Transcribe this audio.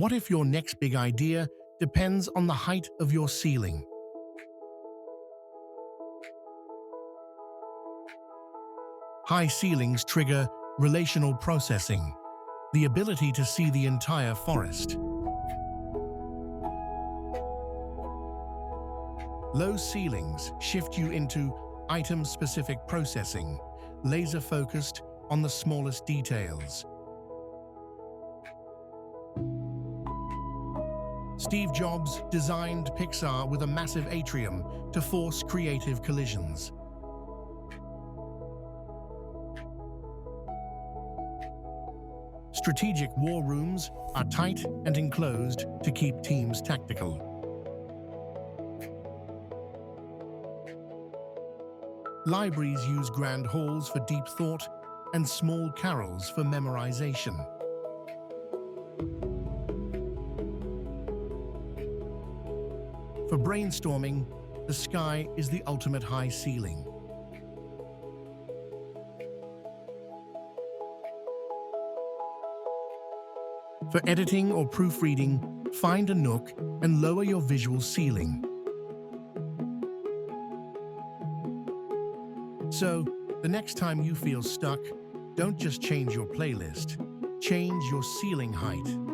What if your next big idea depends on the height of your ceiling? High ceilings trigger relational processing, the ability to see the entire forest. Low ceilings shift you into item-specific processing, laser-focused on the smallest details. Steve Jobs designed Pixar with a massive atrium to force creative collisions. Strategic war rooms are tight and enclosed to keep teams tactical. Libraries use grand halls for deep thought and small carols for memorization. For brainstorming, the sky is the ultimate high ceiling. For editing or proofreading, find a nook and lower your visual ceiling. So, the next time you feel stuck, don't just change your playlist, change your ceiling height.